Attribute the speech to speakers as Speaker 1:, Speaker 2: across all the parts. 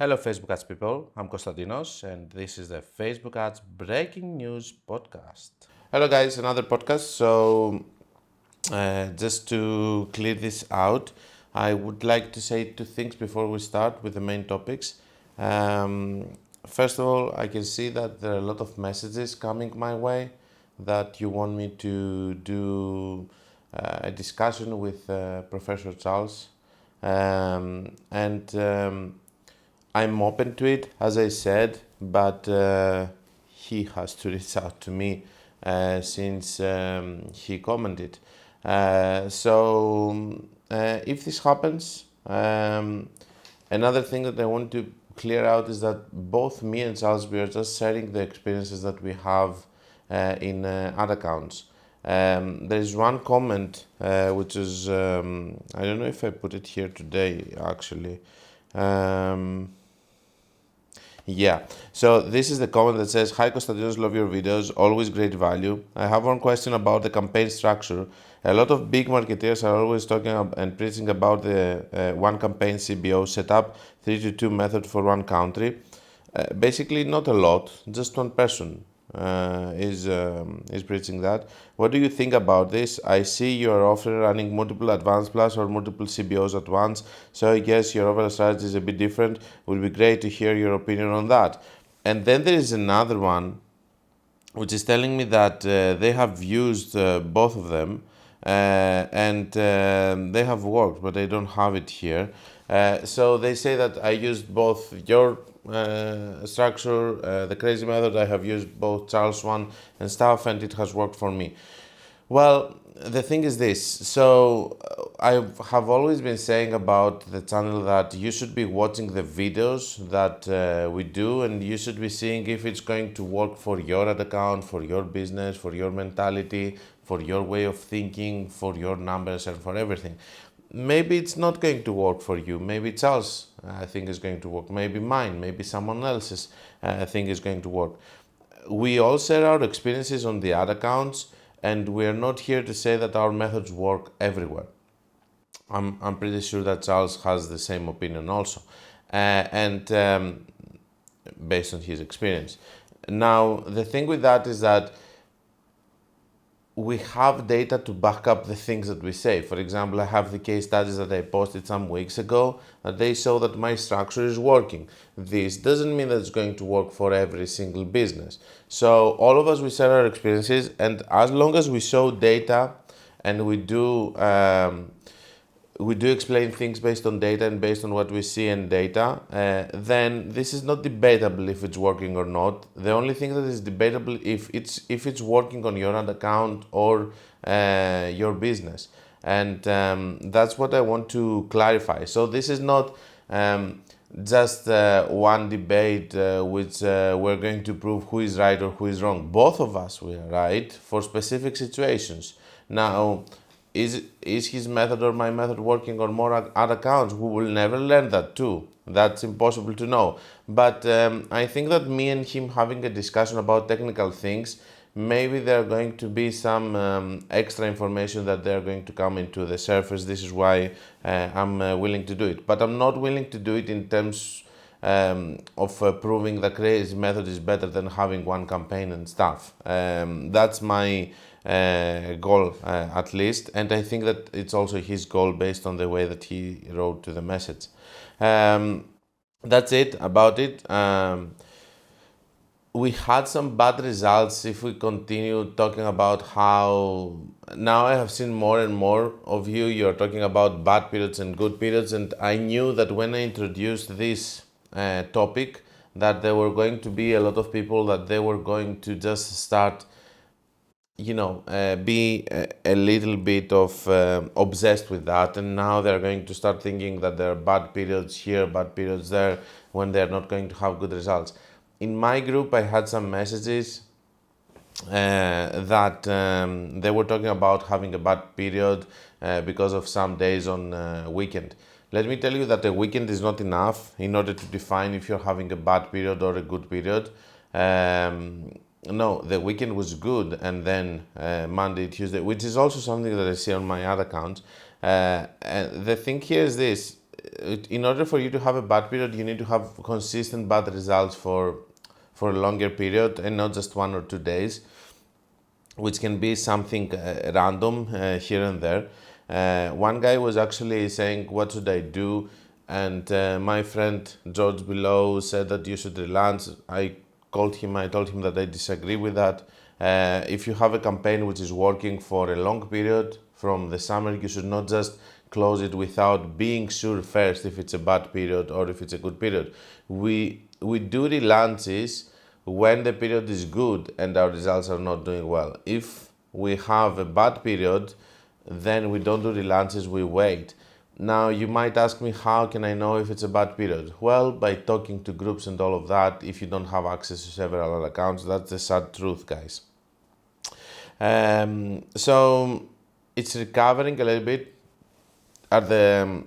Speaker 1: Hello, Facebook Ads people. I'm Konstantinos, and this is the Facebook Ads Breaking News Podcast. Hello, guys, another podcast. So, just to clear this out, I would like to say two things before we start with the main topics. First of all, I can see that there are a lot of messages coming my way that you want me to do a discussion with Professor Charles. And I'm open to it, as I said, but he has to reach out to me since he commented. If this happens, another thing that I want to clear out is that both me and Charles, we are just sharing the experiences that we have in ad accounts. There is one comment which is, I don't know if I put it here today actually. Yeah, so this is the comment that says, "Hi Konstantinos, love your videos, always great value. I have one question about the campaign structure. A lot of big marketeers are always talking and preaching about the one campaign CBO setup, 3-2 method for one country. Basically, not a lot, just one person is preaching that. What do you think about this? I see you are often running multiple advanced plus or multiple CBOs at once, so I guess your overall strategy is a bit different. Would be great to hear your opinion on that." And then there is another one which is telling me that they have used both of them and they have worked, but I don't have it here. So they say that I used both your structure, the crazy method, I have used both Charles one and stuff, and it has worked for me. Well, the thing is this. So I have always been saying about the channel that you should be watching the videos that we do, and you should be seeing if it's going to work for your ad account, for your business, for your mentality, for your way of thinking, for your numbers, and for everything. Maybe it's not going to work for you. Maybe Charles, I think, is going to work. Maybe mine. Maybe someone else's thing is going to work. We all share our experiences on the ad accounts, and we are not here to say that our methods work everywhere. I'm pretty sure that Charles has the same opinion also, and based on his experience. Now, the thing with that is that we have data to back up the things that we say. For example, I have the case studies that I posted some weeks ago that they show that my structure is working. This doesn't mean that it's going to work for every single business. So all of us, we share our experiences, and as long as we show data and we do explain things based on data and based on what we see in data, then this is not debatable if it's working or not. The only thing that is debatable if it's working on your ad account or your business, and that's what I want to clarify. So this is not just one debate which we're going to prove who is right or who is wrong. Both of us we are right for specific situations. Now, is his method or my method working on more ad accounts? We will never learn that too. That's impossible to know. But I think that me and him having a discussion about technical things, maybe there are going to be some extra information that they're going to come into the surface. This is why I'm willing to do it. But I'm not willing to do it in terms of proving the crazy method is better than having one campaign and stuff. That's my goal at least, and I think that it's also his goal based on the way that he wrote to the message. That's it about it. We had some bad results. If we continue talking about how now I have seen more and more of you're talking about bad periods and good periods, and I knew that when I introduced this topic that there were going to be a lot of people that they were going to just start be a little bit of obsessed with that, and now they're going to start thinking that there are bad periods here, bad periods there, when they're not going to have good results. In my group, I had some messages that they were talking about having a bad period because of some days on weekend. Let me tell you that a weekend is not enough in order to define if you're having a bad period or a good period. No, the weekend was good, and then Monday, Tuesday, which is also something that I see on my other accounts. And the thing here is this: in order for you to have a bad period, you need to have consistent bad results for a longer period and not just 1 or 2 days, which can be something random here and there. One guy was actually saying, "What should I do?" And my friend George below said that you should relaunch. I called him. I told him that I disagree with that. If you have a campaign which is working for a long period from the summer, you should not just close it without being sure first if it's a bad period or if it's a good period. We do relaunches when the period is good and our results are not doing well. If we have a bad period, then we don't do relaunches, we wait. Now, you might ask me, how can I know if it's a bad period? Well, by talking to groups and all of that, if you don't have access to several other accounts, that's the sad truth, guys. So it's recovering a little bit. At the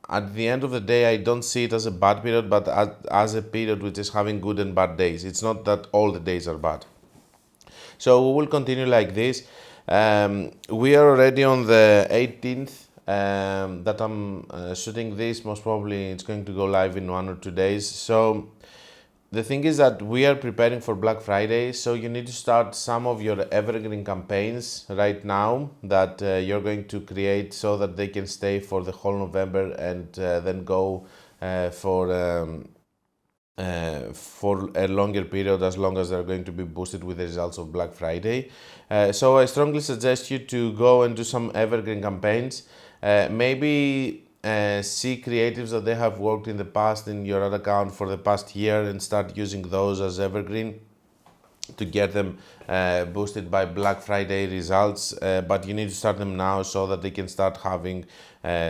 Speaker 1: at the end of the day, I don't see it as a bad period, but as a period which is having good and bad days. It's not that all the days are bad. So we will continue like this. We are already on the 18th that I'm shooting this. Most probably it's going to go live in 1 or 2 days. So the thing is that we are preparing for Black Friday, so you need to start some of your evergreen campaigns right now that you're going to create so that they can stay for the whole November and then go for a longer period, as long as they're going to be boosted with the results of Black Friday. So I strongly suggest you to go and do some evergreen campaigns. Maybe see creatives that they have worked in the past in your ad account for the past year and start using those as evergreen to get them boosted by Black Friday results, but you need to start them now so that they can start having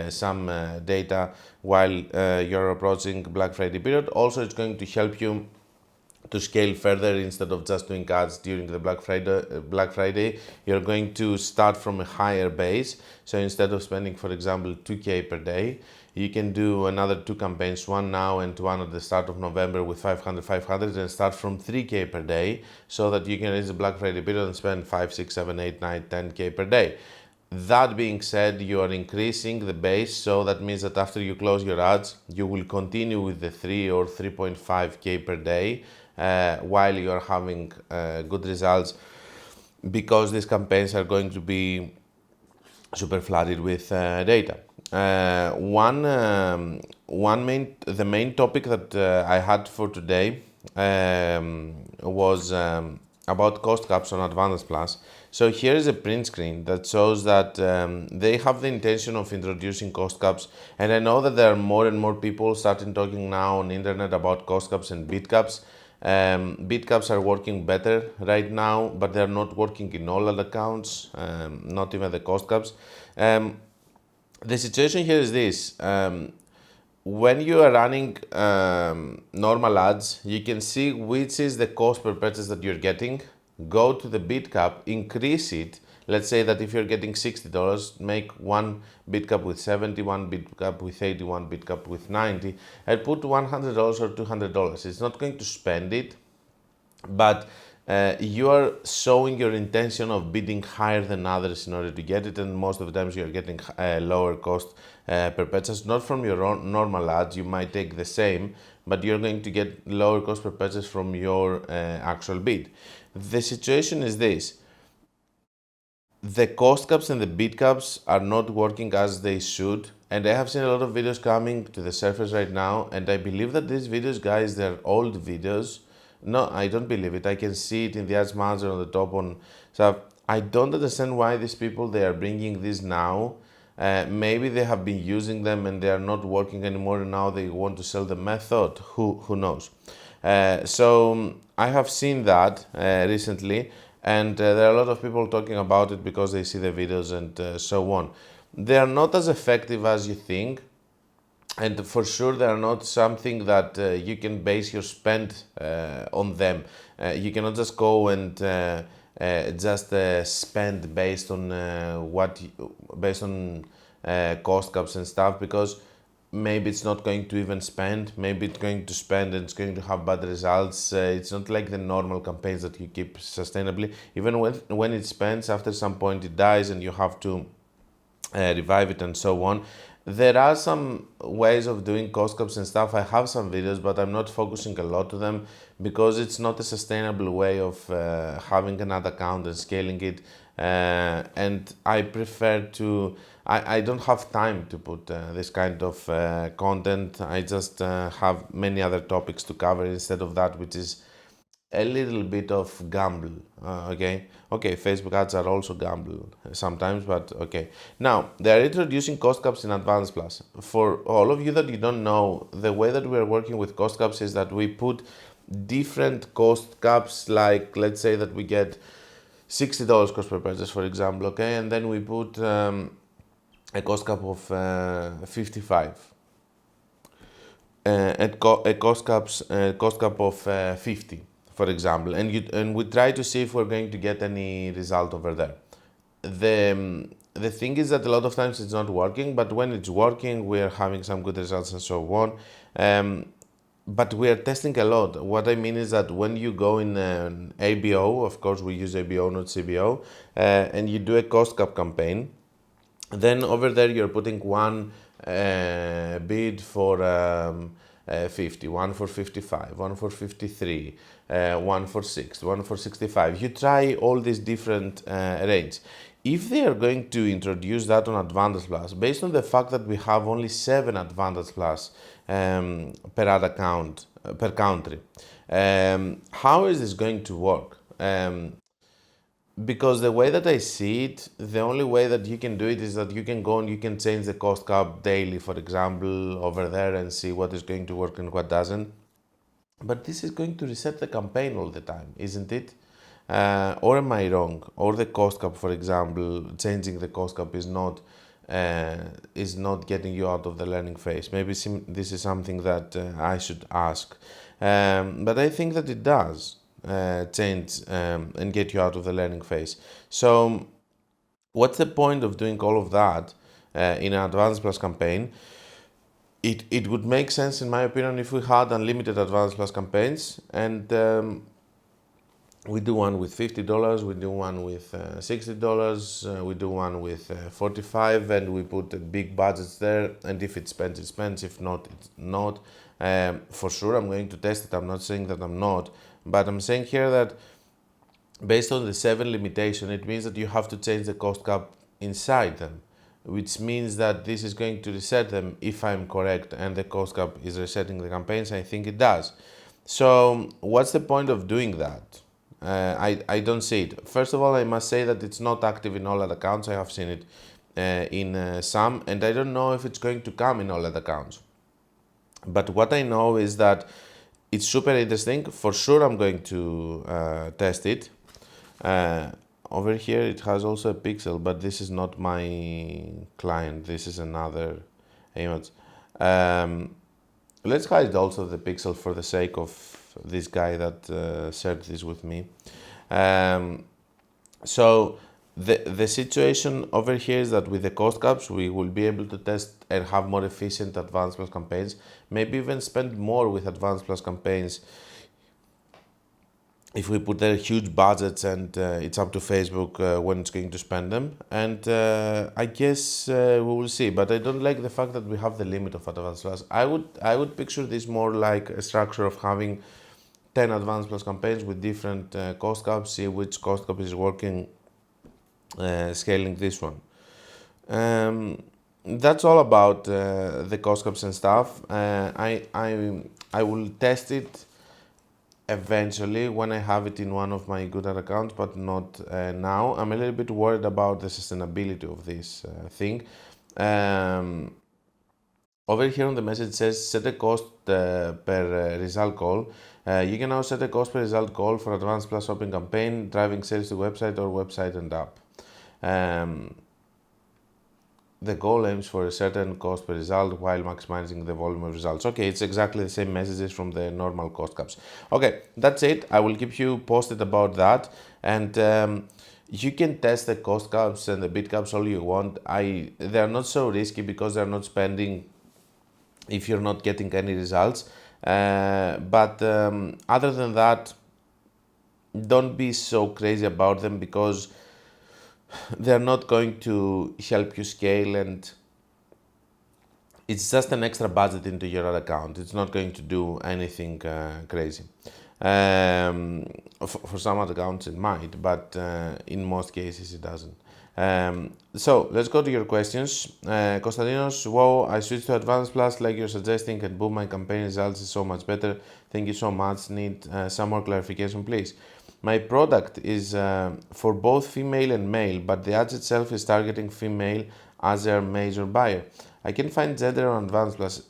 Speaker 1: some data while you're approaching Black Friday period. Also, it's going to help you to scale further. Instead of just doing ads during the Black Friday, you're going to start from a higher base. So instead of spending, for example, 2K per day, you can do another 2 campaigns, one now and one at the start of November with 500, and start from 3K per day, so that you can reach the Black Friday period and spend 5, 6, 7, 8, 9, 10K per day. That being said, you are increasing the base, so that means that after you close your ads, you will continue with the 3 or 3.5K per day while you are having good results, because these campaigns are going to be super flooded with data. The main topic that I had for today was about cost caps on Advantage Plus. So here is a print screen that shows that they have the intention of introducing cost caps, and I know that there are more and more people starting talking now on the internet about cost caps and bid caps. Bid caps are working better right now, but they're not working in all other accounts, not even the cost caps. The situation here is this. When you are running normal ads, you can see which is the cost per purchase that you're getting. Go to the bid cap, increase it. Let's say that if you're getting $60, make one bid cap with 70, one bid cap with 80, one bid cap with 90, and put $100 or $200. It's not going to spend it, but you are showing your intention of bidding higher than others in order to get it, and most of the times you're getting lower cost per purchase, not from your own normal ads. You might take the same, but you're going to get lower cost per purchase from your actual bid. The situation is this: the cost caps and the bid caps are not working as they should, and I have seen a lot of videos coming to the surface right now, and I believe that these videos, guys, they're old videos. No, I don't believe it. I can see it in the ads manager on the top on. So I don't understand why these people, they are bringing this now. Maybe they have been using them and they are not working anymore, and now they want to sell the method. Who knows? So I have seen that recently, and there are a lot of people talking about it because they see the videos and so on. They are not as effective as you think, and for sure they are not something that you can base your spend on them. You cannot just go and just spend based on cost caps and stuff, because maybe it's not going to even spend, maybe it's going to spend and it's going to have bad results. It's not like the normal campaigns that you keep sustainably. Even when it spends, after some point it dies and you have to revive it and so on. There are some ways of doing cost caps and stuff. I have some videos, but I'm not focusing a lot to them because it's not a sustainable way of having an ad account and scaling it. And I prefer to, I don't have time to put this kind of content. I just have many other topics to cover instead of that, which is a little bit of gamble. Okay, Facebook ads are also gamble sometimes, but okay. Now they are introducing cost caps in Advanced Plus. For all of you that you don't know, the way that we are working with cost caps is that we put different cost caps, like let's say that we get $60 cost per purchase, for example, okay, and then we put a cost cap of 55, a cost cap of 50, for example, and we try to see if we're going to get any result over there. The thing is that a lot of times it's not working, but when it's working, we are having some good results and so on. But we are testing a lot. What I mean is that when you go in an ABO, of course we use ABO, not CBO, and you do a cost cap campaign, then over there you're putting one bid for 50, one for 55, one for 53, one for 60, one for 65. You try all these different range. If they are going to introduce that on Advantage Plus, based on the fact that we have only 7 Advantage Plus per ad account per country, how is this going to work? Because the way that I see it, the only way that you can do it is that you can go and you can change the cost cap daily, for example, over there and see what is going to work and what doesn't. But this is going to reset the campaign all the time, isn't it? Or am I wrong? Or the cost cap, for example, changing the cost cap is not getting you out of the learning phase. Maybe this is something that I should ask. But I think that it does change and get you out of the learning phase. So what's the point of doing all of that in an Advanced Plus campaign? It would make sense, in my opinion, if we had unlimited Advanced Plus campaigns, and we do one with $50, we do one with $60, we do one with 45, and we put big budgets there, and if it spends, it spends, if not, it's not. For sure, I'm going to test it. I'm not saying that I'm not, but I'm saying here that based on the 7 limitation, it means that you have to change the cost cap inside them, which means that this is going to reset them, if I'm correct, and the cost cap is resetting the campaigns. I think it does. So what's the point of doing that? I don't see it. First of all, I must say that it's not active in all ad accounts. I have seen it in some, and I don't know if it's going to come in all ad accounts. But what I know is that it's super interesting. For sure, I'm going to test it. Over here, it has also a pixel, but this is not my client. This is another image. Let's hide also the pixel for the sake of this guy that shared this with me. So the situation over here is that with the cost caps, we will be able to test and have more efficient Advanced Plus campaigns, maybe even spend more with Advanced Plus campaigns if we put there huge budgets, and it's up to Facebook when it's going to spend them. And I guess we will see. But I don't like the fact that we have the limit of Advanced Plus. I would picture this more like a structure of having 10 Advanced Plus campaigns with different cost caps, see which cost cap is working, scaling this one. That's all about the cost caps and stuff. I will test it eventually when I have it in one of my good ad accounts, but not now. I'm a little bit worried about the sustainability of this thing. Over here on the message says set a cost per result call. You can now set a cost per result call for Advanced Plus shopping campaign, driving sales to website or website and app. The goal aims for a certain cost per result while maximizing the volume of results. Okay, it's exactly the same messages from the normal cost caps. Okay, that's it. I will keep you posted about that. And you can test the cost caps and the bid caps all you want. They're not so risky because they're not spending if you're not getting any results. But other than that, don't be so crazy about them because they're not going to help you scale, and it's just an extra budget into your ad account. It's not going to do anything crazy. For some ad accounts it might, but in most cases it doesn't. So let's go to your questions. Konstantinos, wow, I switched to Advanced Plus like you're suggesting, and boom, my campaign results is so much better. Thank you so much. Need some more clarification, please. My product is for both female and male, but the ads itself is targeting female as their major buyer. I can find gender on Advanced Plus.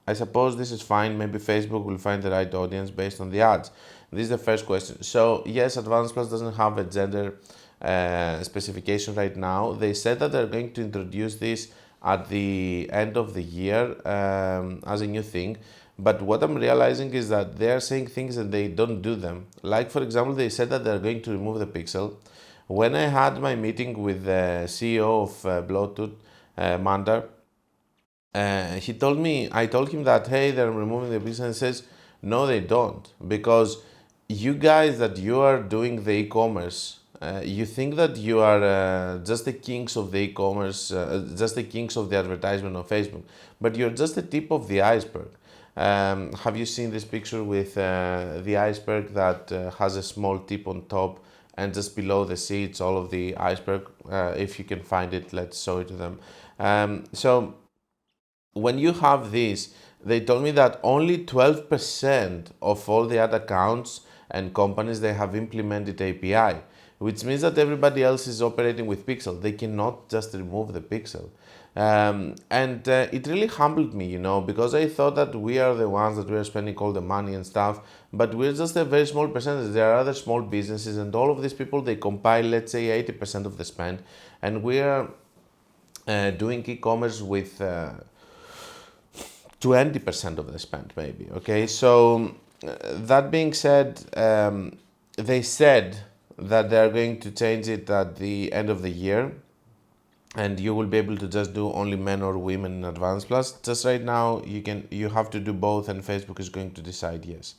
Speaker 1: I suppose this is fine. Maybe Facebook will find the right audience based on the ads. This is the first question. So yes, Advanced Plus doesn't have a gender specification right now. They said that they're going to introduce this at the end of the year as a new thing. But what I'm realizing is that they are saying things and they don't do them. Like, for example, they said that they're going to remove the pixel. When I had my meeting with the CEO of Bluetooth, Mandar, I told him that, hey, they're removing the pixel, and he says, no, they don't. Because you guys that you are doing the e-commerce, you think that you are just the kings of the e-commerce, just the kings of the advertisement on Facebook, but you're just the tip of the iceberg. Have you seen this picture with the iceberg that has a small tip on top, and just below the sea it's all of the iceberg? If you can find it, let's show it to them. So when you have this, they told me that only 12% of all the ad accounts and companies, they have implemented API, which means that everybody else is operating with pixel. They cannot just remove the pixel. And it really humbled me, you know, because I thought that we are the ones that we are spending all the money and stuff, but we're just a very small percentage. There are other small businesses, and all of these people, they compile, let's say, 80% of the spend, and we are doing e-commerce with 20% of the spend, maybe. Okay, so that being said, they said that they are going to change it at the end of the year, and you will be able to just do only men or women in Advanced Plus. Just right now, you have to do both, and Facebook is going to decide yes.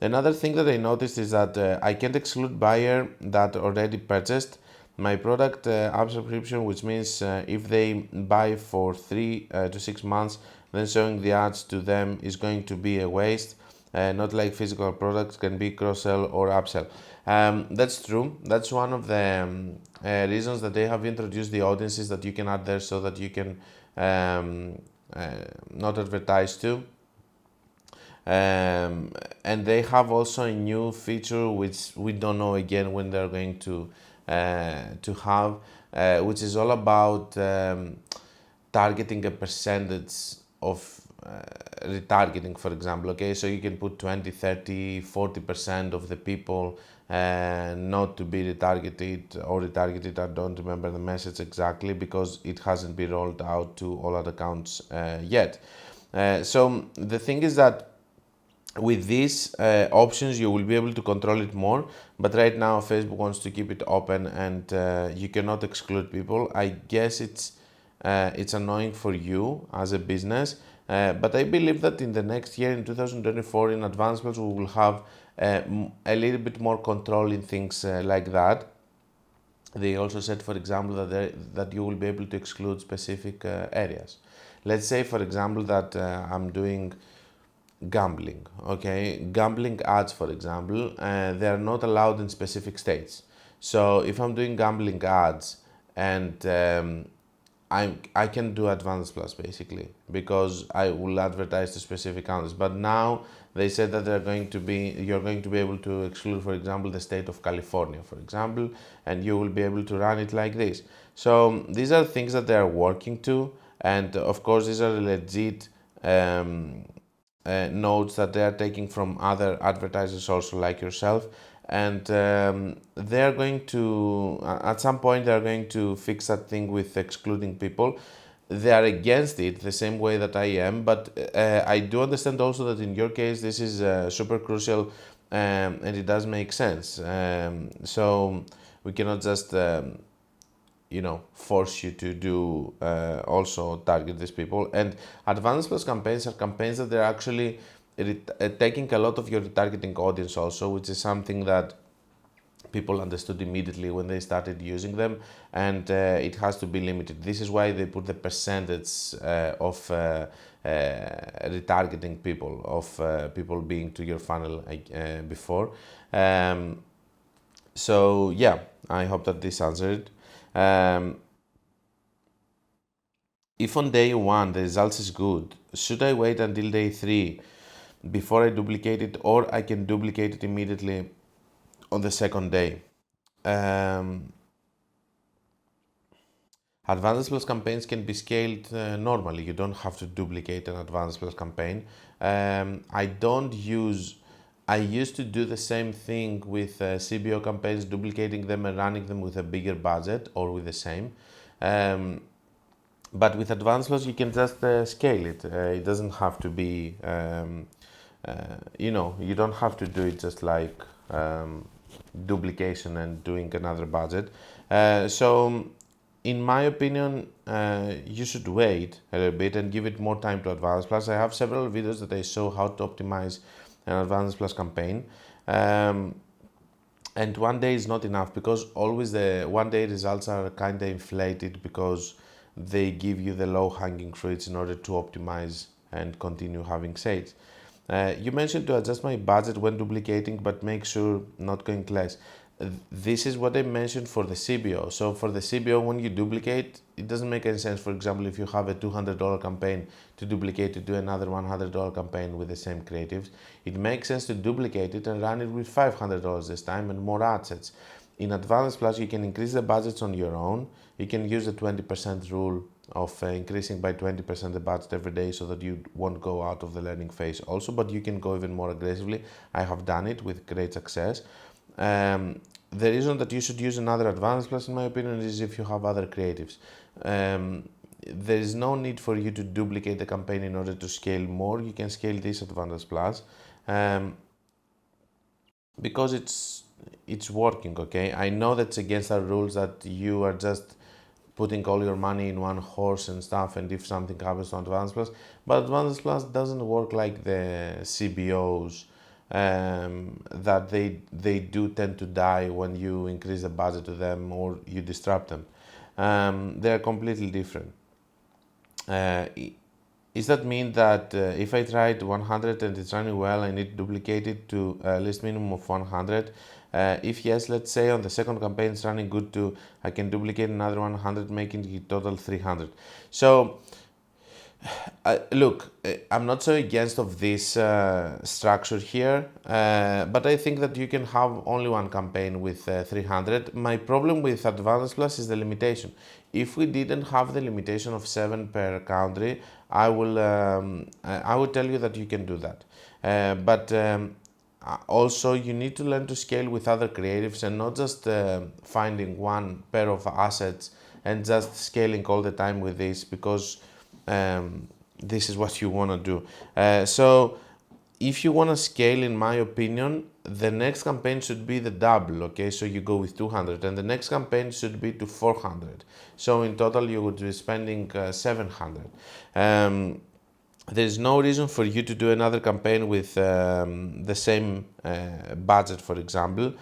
Speaker 1: Another thing that I noticed is that I can't exclude buyer that already purchased my product app subscription, which means if they buy for 3 to 6 months, then showing the ads to them is going to be a waste. Not like physical products can be cross-sell or upsell. That's true. That's one of the reasons that they have introduced the audiences that you can add there, so that you can not advertise to. And they have also a new feature which we don't know again when they're going to have, which is all about targeting a percentage of retargeting, for example. Okay, so you can put 20, 30, 40% of the people not to be retargeted or retargeted. I don't remember the message exactly because it hasn't been rolled out to all other accounts yet. So the thing is that with these options you will be able to control it more, but right now Facebook wants to keep it open, and you cannot exclude people. I guess it's annoying for you as a business, but I believe that in the next year, in 2024, in Advanced Plus, we will have a little bit more control in things like that. They also said, for example, that you will be able to exclude specific areas. Let's say, for example, that I'm doing gambling. Okay, gambling ads, for example, they are not allowed in specific states. So if I'm doing gambling ads, and I can do Advanced Plus basically, because I will advertise to specific countries. But now they said that you're going to be able to exclude, for example, the state of California, for example, and you will be able to run it like this. So these are things that they are working to, and of course these are legit notes that they are taking from other advertisers also like yourself, and they are going to at some point they are going to fix that thing with excluding people. They are against it the same way that I am, but I do understand also that in your case this is super crucial, and it does make sense. So we cannot just force you to do also target these people. And Advanced Plus campaigns are campaigns that they're actually taking a lot of your retargeting audience also, which is something that people understood immediately when they started using them, and it has to be limited. This is why they put the percentage of retargeting people, of people being to your funnel before. So yeah, I hope that this answered. If on day one the results is good, should I wait until day 3 before I duplicate it, or I can duplicate it immediately on the second day? Um, Advanced Plus campaigns can be scaled normally. You don't have to duplicate an Advanced Plus campaign. I don't use, I used to do the same thing with CBO campaigns, duplicating them and running them with a bigger budget or with the same. But with Advanced Plus, you can just scale it. It doesn't have to be, you don't have to do it just like duplication and doing another budget. So, in my opinion, you should wait a little bit and give it more time to Advanced Plus. I have several videos that I show how to optimize an Advanced Plus campaign. And one day is not enough, because always the one day results are kind of inflated because they give you the low hanging fruits in order to optimize and continue having sales. You mentioned to adjust my budget when duplicating, but make sure not going less. This is what I mentioned for the CBO. So for the CBO, when you duplicate, it doesn't make any sense. For example, if you have a $200 campaign to duplicate to do another $100 campaign with the same creatives, it makes sense to duplicate it and run it with $500 this time and more ad sets. In Advanced Plus, you can increase the budgets on your own. You can use the 20% rule of increasing by 20% the budget every day so that you won't go out of the learning phase also, but you can go even more aggressively. I have done it with great success. The reason that you should use another Advanced Plus, in my opinion, is if you have other creatives. There is no need for you to duplicate the campaign in order to scale more. You can scale this Advanced Plus because it's working. Okay, I know that's against our rules, that you are just putting all your money in one horse and stuff, and if something happens to Advanced Plus, but Advanced Plus doesn't work like the CBOs. That they do tend to die when you increase the budget to them or you disrupt them. They are completely different. Does that mean that if I tried 100 and it's running well, I need to duplicate it to a list minimum of 100? If yes, let's say on the second campaign it's running good too, I can duplicate another 100, making it total 300. So look, I'm not so against of this structure here, but I think that you can have only one campaign with 300. My problem with Advanced Plus is the limitation. If we didn't have the limitation of 7 per country, I would tell you that you can do that. But also you need to learn to scale with other creatives and not just finding one pair of assets and just scaling all the time with this, because this is what you want to do. So if you want to scale, in my opinion, the next campaign should be the double. Okay, so you go with 200 and the next campaign should be to 400. So in total you would be spending 700. There's no reason for you to do another campaign with the same budget, for example,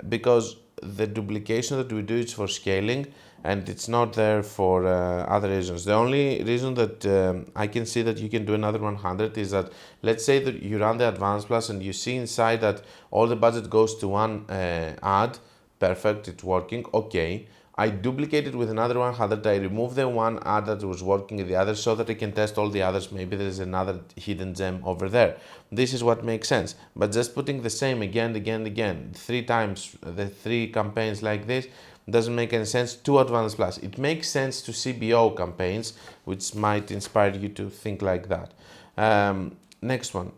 Speaker 1: because the duplication that we do is for scaling and it's not there for other reasons. The only reason that I can see that you can do another 100 is that, let's say that you run the Advanced Plus and you see inside that all the budget goes to one ad. Perfect, it's working. Okay, I duplicate it with another 100. I remove the one ad that was working in the other so that I can test all the others. Maybe there's another hidden gem over there. This is what makes sense. But just putting the same again, 3 times, the 3 campaigns like this, doesn't make any sense to Advanced Plus. It makes sense to CBO campaigns, which might inspire you to think like that. Next one.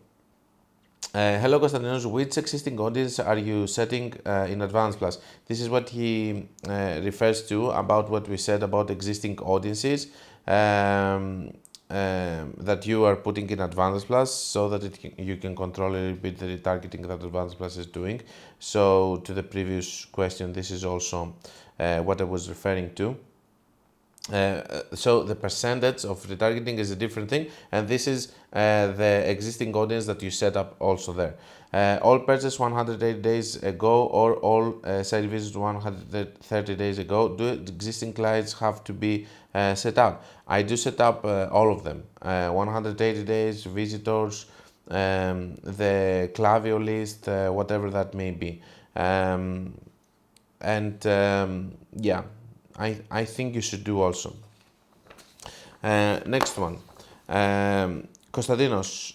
Speaker 1: Hello Konstantinos, which existing audience are you setting in Advanced Plus? This is what he refers to about what we said about existing audiences that you are putting in Advanced Plus, so that you can control a little bit the retargeting that Advanced Plus is doing. So to the previous question, this is also what I was referring to. So the percentage of retargeting is a different thing, and this is the existing audience that you set up also there. All purchase 180 days ago or all site visits 130 days ago. Do existing clients have to be set up? I do set up all of them. 180 days, visitors, the Klaviyo list, whatever that may be. Yeah, I think you should do also. Next one. Konstantinos.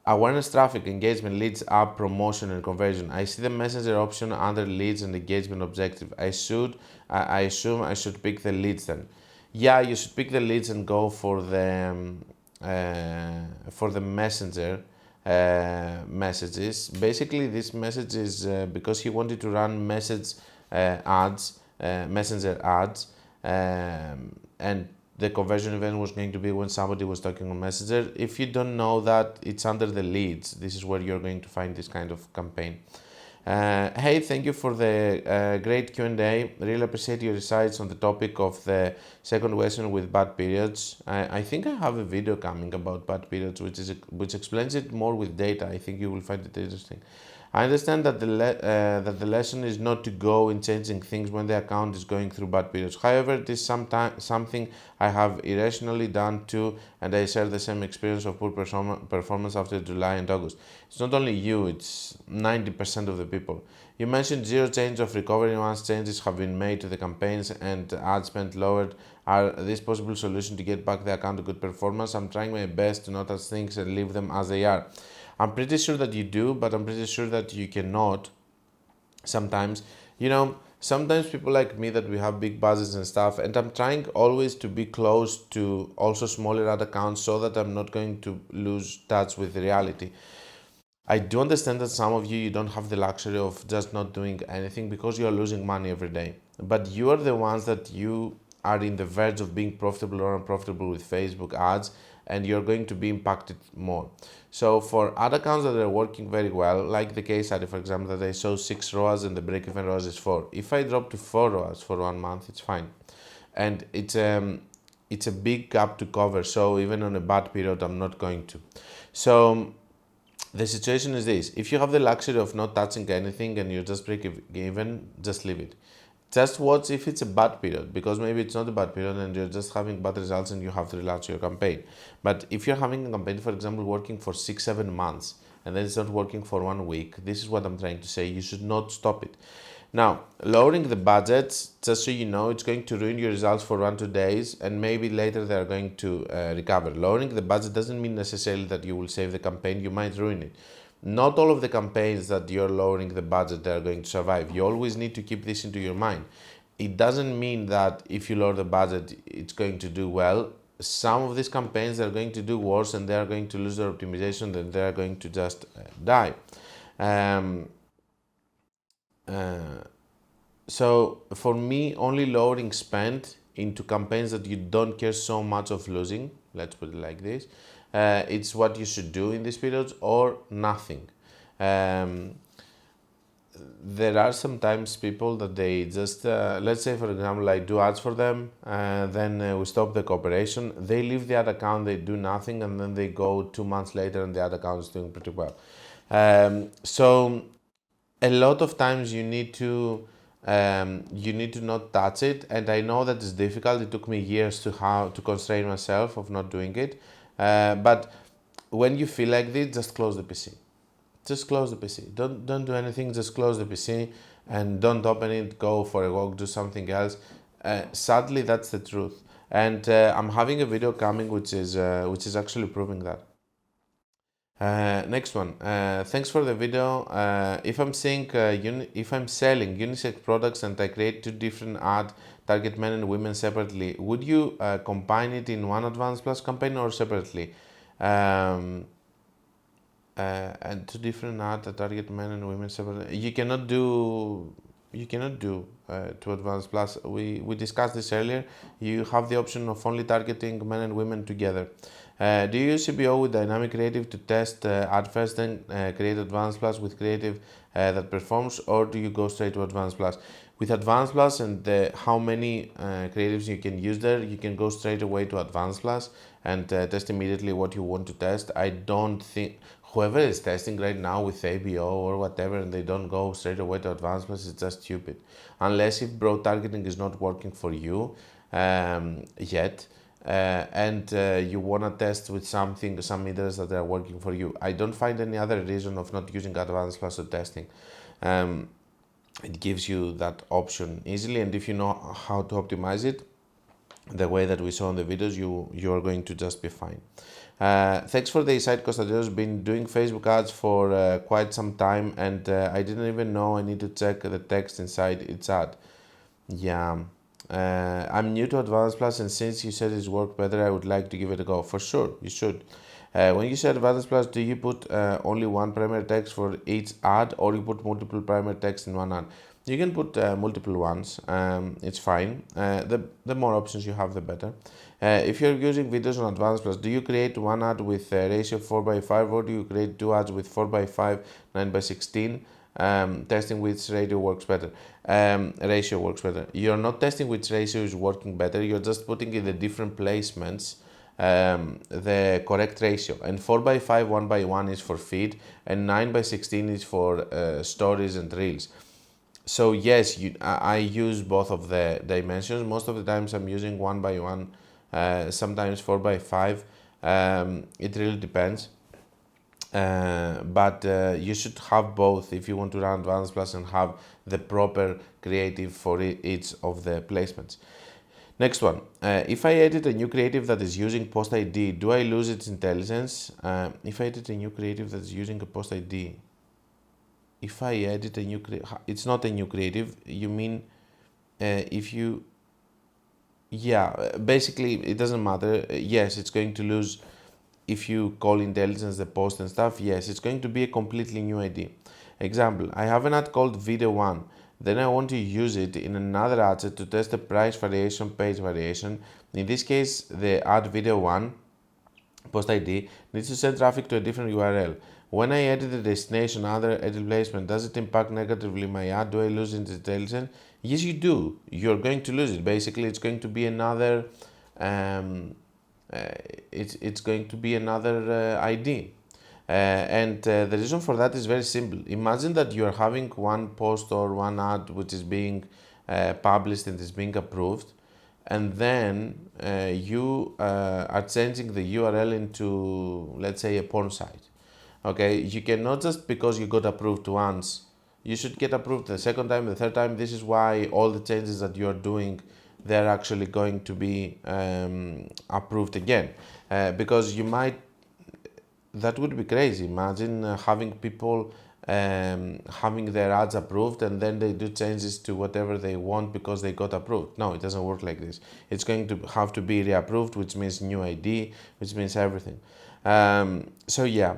Speaker 1: Awareness, traffic, engagement, leads, app, promotion, and conversion. I see the messenger option under leads and engagement objective. I assume I should pick the leads then. Yeah, you should pick the leads and go for the messenger messages. Basically, this message is because he wanted to run ads, messenger ads, and the conversion event was going to be when somebody was talking on Messenger. If you don't know that, it's under the leads. This is where you're going to find this kind of campaign. Hey, thank you for the great Q&A. Really appreciate your insights on the topic of the second question with bad periods. I think I have a video coming about bad periods, which explains it more with data. I think you will find it interesting. I understand that the lesson is not to go in changing things when the account is going through bad periods. However, it is something I have irrationally done too, and I share the same experience of poor performance after July and August. It's not only you, it's 90% of the people. You mentioned zero change of recovery once changes have been made to the campaigns and ad spend lowered. Are this possible solution to get back the account to good performance? I'm trying my best to not touch things and leave them as they are. I'm pretty sure that you do, but I'm pretty sure that you cannot. Sometimes, sometimes people like me that we have big budgets and stuff, and I'm trying always to be close to also smaller ad accounts so that I'm not going to lose touch with reality. I do understand that some of you don't have the luxury of just not doing anything because you are losing money every day. But you are the ones that you are in the verge of being profitable or unprofitable with Facebook ads, and you're going to be impacted more. So for ad accounts that are working very well, like the case study, for example, that I show 6 ROAS and the break-even ROAS is 4. If I drop to 4 ROAS for 1 month, it's fine. And it's a big gap to cover, so even on a bad period, I'm not going to. So the situation is this: if you have the luxury of not touching anything and you just break even, just leave it. Just watch if it's a bad period, because maybe it's not a bad period and you're just having bad results and you have to relaunch your campaign. But if you're having a campaign, for example, working for 6-7 months and then it's not working for 1 week, this is what I'm trying to say: you should not stop it. Now, lowering the budgets, just so you know, it's going to ruin your results for 1-2 days, and maybe later they are going to recover. Lowering the budget doesn't mean necessarily that you will save the campaign. You might ruin it. Not all of the campaigns that you're lowering the budget are going to survive. You always need to keep this into your mind. It doesn't mean that if you lower the budget, it's going to do well. Some of these campaigns are going to do worse, and they are going to lose their optimization, and they are going to just die. So for me, only lowering spend into campaigns that you don't care so much of losing, let's put it like this, it's what you should do in these periods, or nothing. There are sometimes people that they just, let's say for example, I do ads for them, then we stop the cooperation, they leave the ad account, they do nothing, and then they go 2 months later and the ad account is doing pretty well. So a lot of times you need to not touch it, and I know that it's difficult. It took me years to constrain myself of not doing it, but when you feel like this, just close the PC. Just close the PC. Don't do anything. Just close the PC and don't open it. Go for a walk. Do something else. Sadly, that's the truth. And I'm having a video coming which is actually proving that. Next one. Thanks for the video. If I'm selling unisex products and I create 2 different ad target men and women separately, would you combine it in one Advanced Plus campaign or separately? And 2 different ad that target men and women separately. You cannot do 2 Advanced Plus. We discussed this earlier. You have the option of only targeting men and women together. Do you use CBO with dynamic creative to test ad first, then create Advanced Plus with creative that performs, or do you go straight to Advanced Plus? With Advanced Plus and how many creatives you can use there, you can go straight away to Advanced Plus and test immediately what you want to test. I don't think whoever is testing right now with ABO or whatever and they don't go straight away to Advanced Plus is just stupid. Unless if broad targeting is not working for you yet. And you want to test with some meters that are working for you. I don't find any other reason of not using Advanced Plus for testing. It gives you that option easily, and if you know how to optimize it the way that we saw in the videos, you are going to just be fine. Thanks for the site, Constantinos. Been doing Facebook ads for quite some time, and I didn't even know I need to check the text inside each ad. Yeah, I'm new to Advanced Plus, and since you said it's worked better, I would like to give it a go. For sure, you should. When you say Advanced Plus, do you put only one primary text for each ad, or you put multiple primary text in one ad? You can put multiple ones. It's fine. The more options you have, the better. If you're using videos on Advanced Plus, do you create one ad with a ratio 4:5, or do you create two ads with 4:5, 9:16? Testing which ratio works better. You're not testing which ratio is working better. You're just putting in the different placements the correct ratio. And 4:5, 1:1 is for feed, and 9:16 is for stories and reels. So yes, I use both of the dimensions. Most of the times I'm using 1:1, sometimes 4:5. It really depends. But you should have both if you want to run Advanced Plus and have the proper creative for each of the placements. Next one, if I edit a new creative that is using post ID, do I lose its intelligence? If I edit a new creative that is using a post ID, if I edit a new it's not a new creative, you mean if you, yeah, basically it doesn't matter. Yes, it's going to lose. If you call intelligence the post and stuff, yes, it's going to be a completely new ID. Example, I have an ad called Video 1. Then I want to use it in another ad set to test the price variation, page variation. In this case, the ad Video 1 post ID needs to send traffic to a different URL. When I edit the destination, other edit placement, does it impact negatively my ad? Do I lose its intelligence? Yes, you do. You're going to lose it. Basically, it's going to be another it's going to be another ID. And the reason for that is very simple. Imagine that you are having one post or one ad which is being published and is being approved, and then you are changing the URL into, let's say, a porn site. Okay, you cannot just because you got approved once, you should get approved the second time, the third time. This is why all the changes that you are doing, they're actually going to be approved again, because you might, that would be crazy. Imagine having people having their ads approved and then they do changes to whatever they want because they got approved. No, it doesn't work like this. It's going to have to be reapproved, which means new ID, which means everything. So yeah,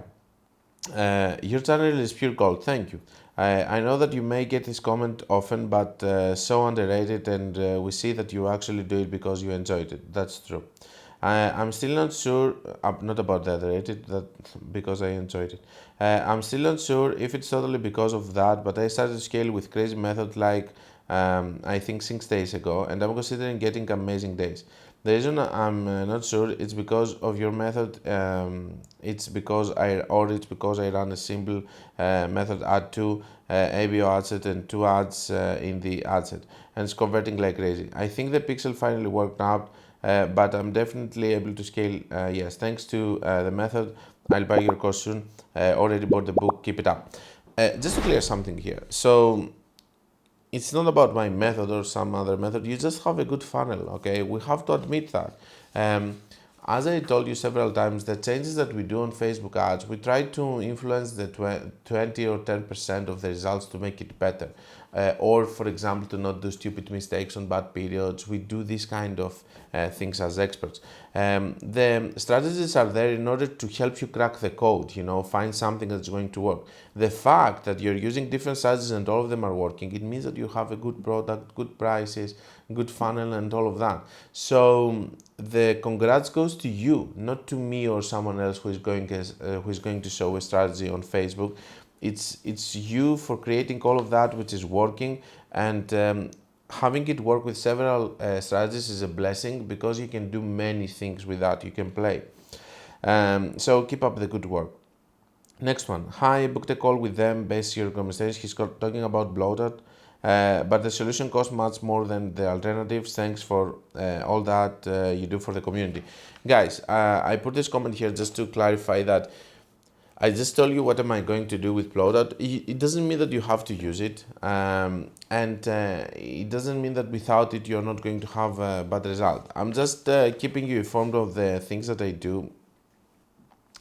Speaker 1: your channel is pure gold. Thank you. I know that you may get this comment often, but so underrated, and we see that you actually do it because you enjoyed it. That's true. I'm still not sure, not about the underrated, that because I enjoyed it. I'm still not sure if it's totally because of that, but I started to scale with crazy method like I think 6 days ago, and I'm considering getting amazing days. The reason I'm not sure it's because of your method. It's because I run a simple method add to ABO ad set and two ads in the ad set, and it's converting like crazy. I think the pixel finally worked out, but I'm definitely able to scale. Yes, thanks to the method. I'll buy your course soon. Already bought the book. Keep it up. Just to clear something here. So it's not about my method or some other method. You just have a good funnel, okay? We have to admit that. As I told you several times, the changes that we do on Facebook ads, we try to influence the 20 or 10% of the results to make it better. Or, for example, to not do stupid mistakes on bad periods. We do these kind of things as experts. The strategies are there in order to help you crack the code, find something that's going to work. The fact that you're using different strategies and all of them are working, it means that you have a good product, good prices, good funnel, and all of that. So the congrats goes to you, not to me or someone else who is going to show a strategy on Facebook. it's you for creating all of that which is working, and having it work with several strategies is a blessing, because you can do many things with that. You can play. So keep up the good work. Next one. Hi, I booked a call with them based on your conversation. He's talking about bloated, but the solution costs much more than the alternatives. Thanks for all that you do for the community. Guys, I put this comment here just to clarify that I just told you what am I going to do with Plotout. It doesn't mean that you have to use it, and it doesn't mean that without it you're not going to have a bad result. I'm just keeping you informed of the things that I do.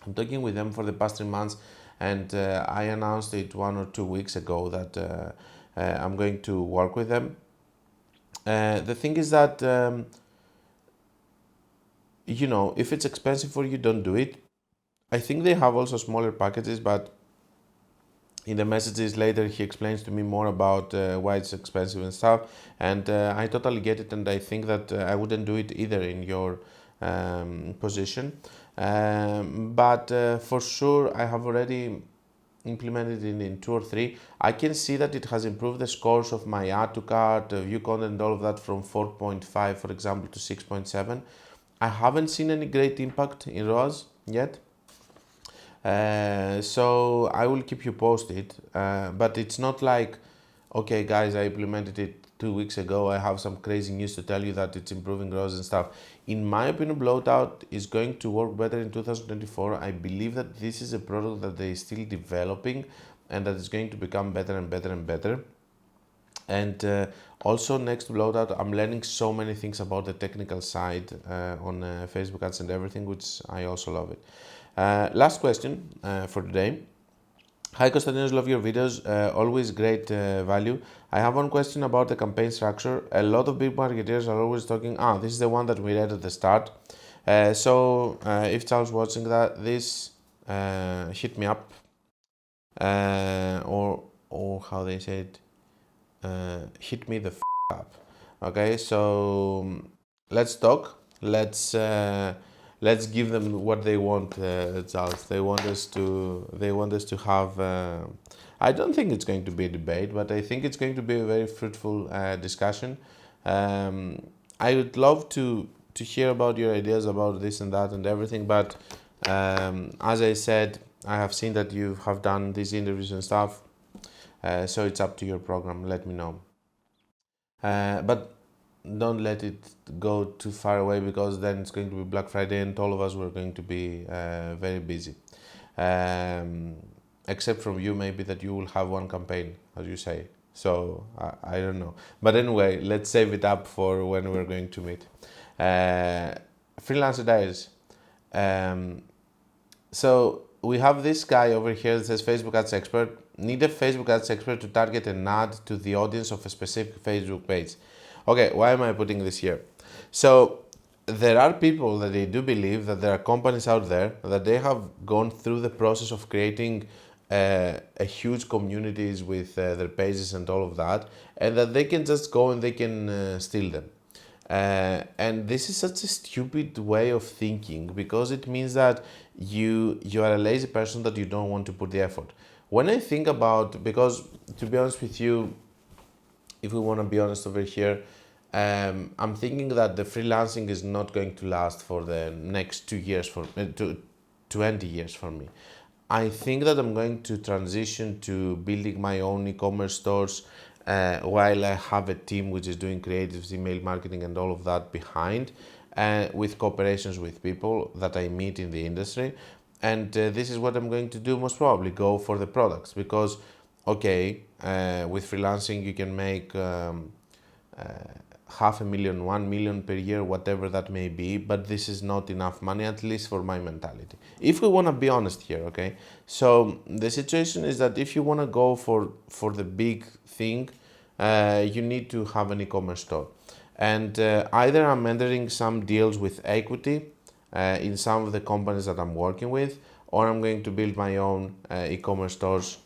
Speaker 1: I'm talking with them for the past 3 months, and I announced it 1 or 2 weeks ago that I'm going to work with them. The thing is that, if it's expensive for you, don't do it. I think they have also smaller packages, but in the messages later he explains to me more about why it's expensive and stuff, and I totally get it, and I think that I wouldn't do it either in your position, but for sure I have already implemented it in 2 or 3. I can see that it has improved the scores of my add to cart, view content, and all of that from 4.5 for example to 6.7. I haven't seen any great impact in ROAS yet. So I will keep you posted, but it's not like, okay guys, I implemented it 2 weeks ago, I have some crazy news to tell you that it's improving growth and stuff. In my opinion, Bloatout is going to work better in 2024. I believe that this is a product that they're still developing, and that is going to become better and better and better. And also next to Bloatout, I'm learning so many things about the technical side on Facebook ads and everything, which I also love it. Last question for today. Hi Konstantinos, love your videos, always great value. I have one question about the campaign structure. A lot of big marketers are always talking, this is the one that we read at the start. So if Charles watching that, this hit me up, or how they say it, hit me the up. Okay, so let's talk. Let's give them what they want, Charles. They want us to have. I don't think it's going to be a debate, but I think it's going to be a very fruitful discussion. I would love to hear about your ideas about this and that and everything. But as I said, I have seen that you have done these interviews and stuff. So it's up to your program. Let me know. But don't let it go too far away, because then it's going to be Black Friday and all of us were going to be very busy. Except from you, maybe that you will have one campaign, as you say. So I don't know. But anyway, let's save it up for when we're going to meet. Freelancer Diaries. So we have this guy over here that says Facebook ads expert. Need a Facebook ads expert to target an ad to the audience of a specific Facebook page. Okay, why am I putting this here? So there are people that they do believe that there are companies out there that they have gone through the process of creating a huge communities with their pages and all of that, and that they can just go and they can steal them. And this is such a stupid way of thinking, because it means that you are a lazy person, that you don't want to put the effort. When I think about, because to be honest with you, if we want to be honest over here, I'm thinking that the freelancing is not going to last for the next 2 years, for 20 years for me. I think that I'm going to transition to building my own e-commerce stores while I have a team which is doing creatives, email marketing and all of that behind, with cooperations with people that I meet in the industry. And this is what I'm going to do, most probably go for the products, because okay, with freelancing you can make $500,000, 1 million per year, whatever that may be, but this is not enough money, at least for my mentality, if we want to be honest here. Okay, so the situation is that if you want to go for the big thing, you need to have an e-commerce store, and either I'm entering some deals with equity in some of the companies that I'm working with, or I'm going to build my own e-commerce stores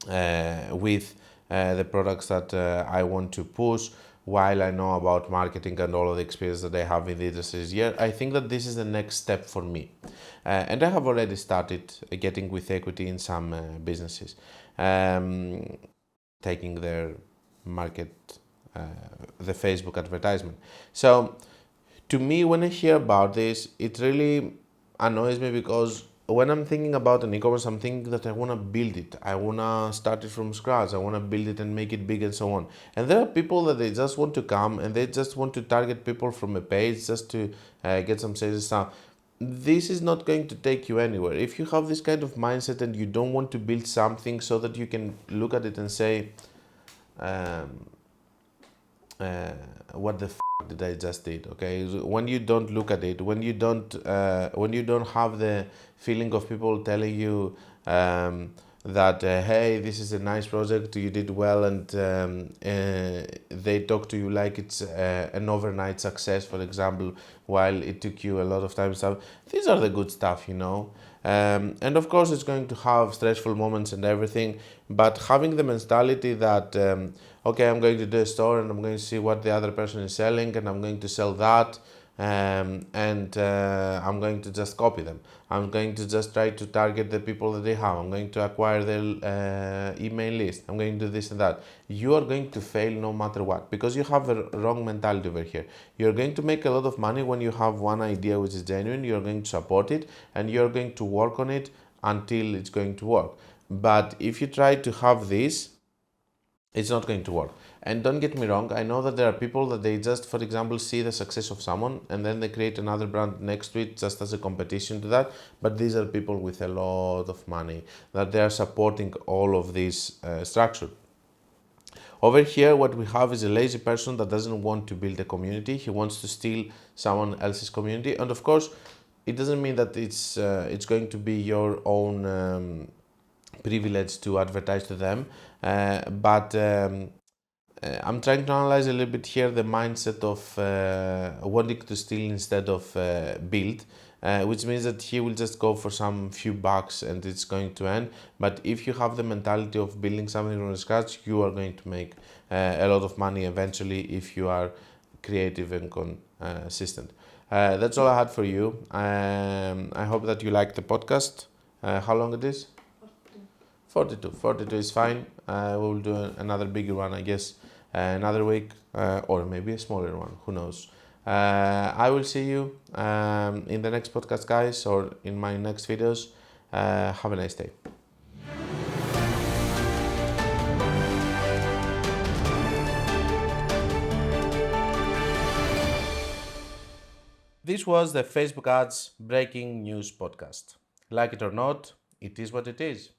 Speaker 1: with the products that I want to push. while I know about marketing and all of the experience that I have in the industry this year, I think that this is the next step for me. And I have already started getting with equity in some businesses, um, taking their market, uh, the Facebook advertisement. So to me, when I hear about this, it really annoys me because when I'm thinking about an e-commerce, I'm thinking that I want to build it. I want to start it from scratch. I want to build it and make it big and so on. And there are people that they just want to come and they just want to target people from a page just to get some sales and stuff. This is not going to take you anywhere. If you have this kind of mindset and you don't want to build something so that you can look at it and say, um, uh, what the did I just did? Okay, when you don't look at it, when you don't have the feeling of people telling you that hey, this is a nice project, you did well, and they talk to you like it's an overnight success, for example, while it took you a lot of time. Stuff. These are the good stuff, you know. And of course, it's going to have stressful moments and everything, but having the mentality that, okay, I'm going to do a store and I'm going to see what the other person is selling and I'm going to sell that, and I'm going to just copy them. I'm going to just try to target the people that they have. I'm going to acquire their email list. I'm going to do this and that. You are going to fail no matter what because you have a wrong mentality over here. You're going to make a lot of money when you have one idea which is genuine. You're going to support it and you're going to work on it until it's going to work. But if you try to have this, it's not going to work. And don't get me wrong, I know that there are people that they just, for example, see the success of someone and then they create another brand next to it just as a competition to that. But these are people with a lot of money that they are supporting all of this structure. Over here, what we have is a lazy person that doesn't want to build a community. He wants to steal someone else's community. And of course, it doesn't mean that it's going to be your own privilege to advertise to them. But I'm trying to analyze a little bit here the mindset of wanting to steal instead of build, which means that he will just go for some few bucks and it's going to end. But if you have the mentality of building something from scratch, you are going to make a lot of money eventually if you are creative and consistent. That's all I had for you. I hope that you liked the podcast. How long it is? 42. 42 is fine. We'll do another bigger one, I guess, another week, or maybe a smaller one. Who knows? I will see you in the next podcast, guys, or in my next videos. Have a nice day. This was the Facebook Ads Breaking News Podcast. Like it or not, it is what it is.